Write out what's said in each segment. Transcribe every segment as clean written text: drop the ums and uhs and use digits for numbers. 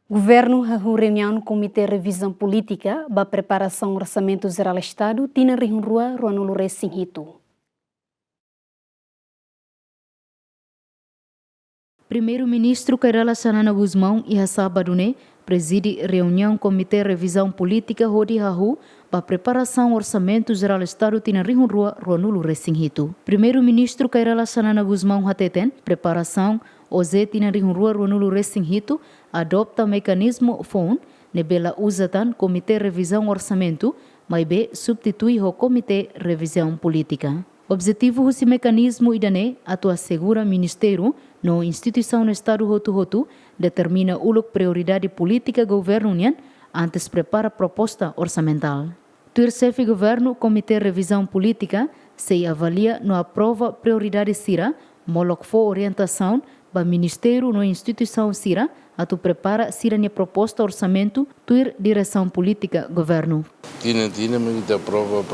Governo reunião no Comitê de Revisão Política para preparação do Orçamento Geral do Estado tinha rua Ronaldo Recinhito. Primeiro-Ministro Kairala Sanana Guzmão e Hassabadune preside reunião Comitê de Revisão Política Rodi Hahu para preparação do Orçamento Geral do Estado tinha rua Ronaldo Recinhito. Primeiro-Ministro Kairala Sanana Guzmão Hateten preparação Oze tinha rua Ronaldo Recinhito adopta mecanismo FON nebela usatan Comitê de Revisão Orçamento, mas be substitui o Comitê de Revisão Política. Objetivo desse mecanismo idane atua segura Ministério no instituição no Estado Hotu determina o prioridade política governo união antes prepara proposta orçamental. Terceiro governo Comitê de Revisão Política se avalia no aprova prioridade sira molok for orientação para Ministério no instituição sira atu prepara sira ne proposta orçamento tuir direção política governo. Tina mas ita prova.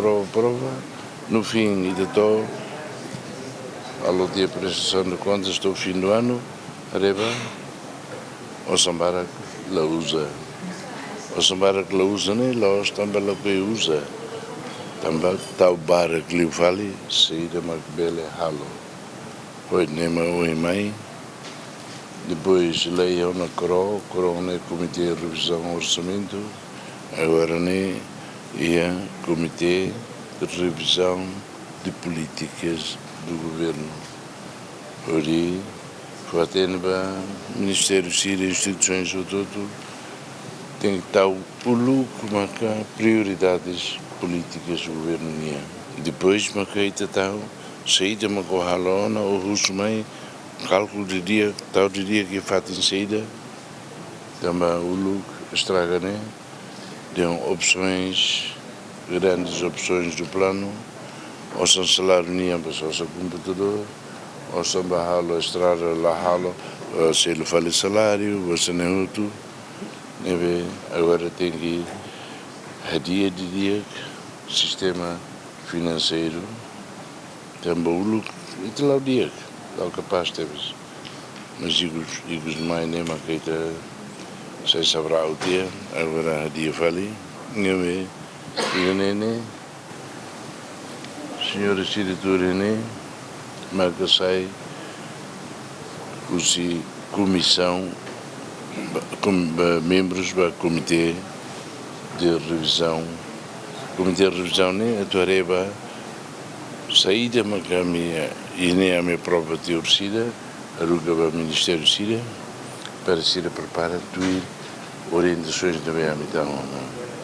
No fim, ita to alo dia prestação de contas do fim do ano, areba o sambarak la usa. O sambarak la usa ne los também la que usa. Também tau barak li vale saída macbele halo. Oi nema oi mai. Depois leio na coro na Comitê de Revisão do Orçamento, agora ne ia Comitê de Revisão de Políticas do Governo. Ori, Fatenba, Ministério Síria, instituições o todo, tem que estar o como prioridades políticas do Governo. Depois, macaita tal, saída macohalona, o russo mai, cálculo de dia, tal de dia que faz em saída, também o look estraga, né? Deu opções, grandes opções do plano, ou são salário ninha para o seu computador, ou são bahalo, estrada, lahalo, se ele fala salário, você não é tudo. Agora tem que ir dia de dia, sistema financeiro, também o look, e lá o dia. Tal capaz temos, mas igos mais nem maqueta sei saberá o dia, agora a dia fali, ninguém nene, senhora diretora nene, marca sai, usi comissão, membros do Comitê de Revisão, né, a tua reba saída macamia e nem a minha própria teoria, a ruga do Ministério Síria, para se preparar tuir orientações da minha missão.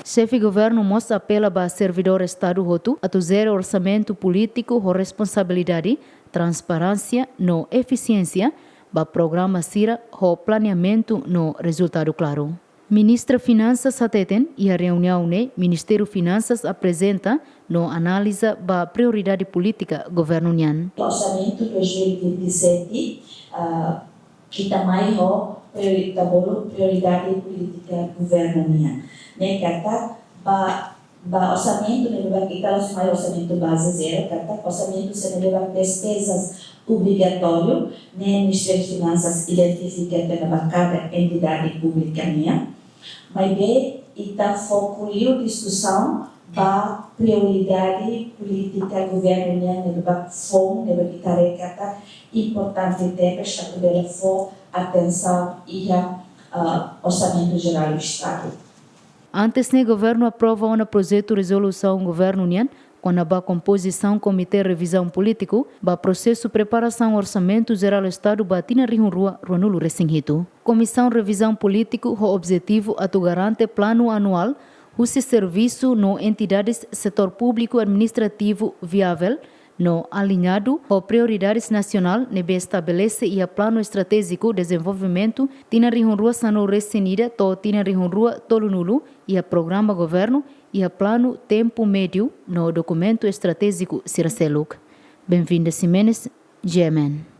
Chefe governo mostra apela para servidor Estado Hotu a tuzer orçamento político com responsabilidade, transparência no eficiência, para programa Sira com planeamento no resultado claro. Ministra Finanças Hateten e a reunião ne Ministério Finanças apresenta no análise da prioridade política governo união. O orçamento 2027 kita mai ho prioridade política governo união. Ne kata ba orçamento ne leva kita los mai orçamento base zero kata orçamento se ne leva despesas obrigatório ne Ministério Finanças identifica para cada entidade pública minha. Mas bem, está focando discussão para prioridade política governo união para fome, para que tarefa importante temas para poder for atenção e orçamento geral do Estado. Antes ne governo aprova um projeto de resolução governo união com a composição Comitê de Revisão Político, para processo preparação orçamento geral do Estado batina rua Ronaldo Recinhito. Comissão de Revisão Político com objetivo a garante plano anual o serviço no entidades setor público administrativo viável no alinhado com prioridades nacional nebe estabelece e a plano estratégico de desenvolvimento tina rua sano recinida to tina rua tolunulu e a programa governo e a plano tempo médio no documento estratégico Siraseluk. Bem-vindo a Simenes, GMN.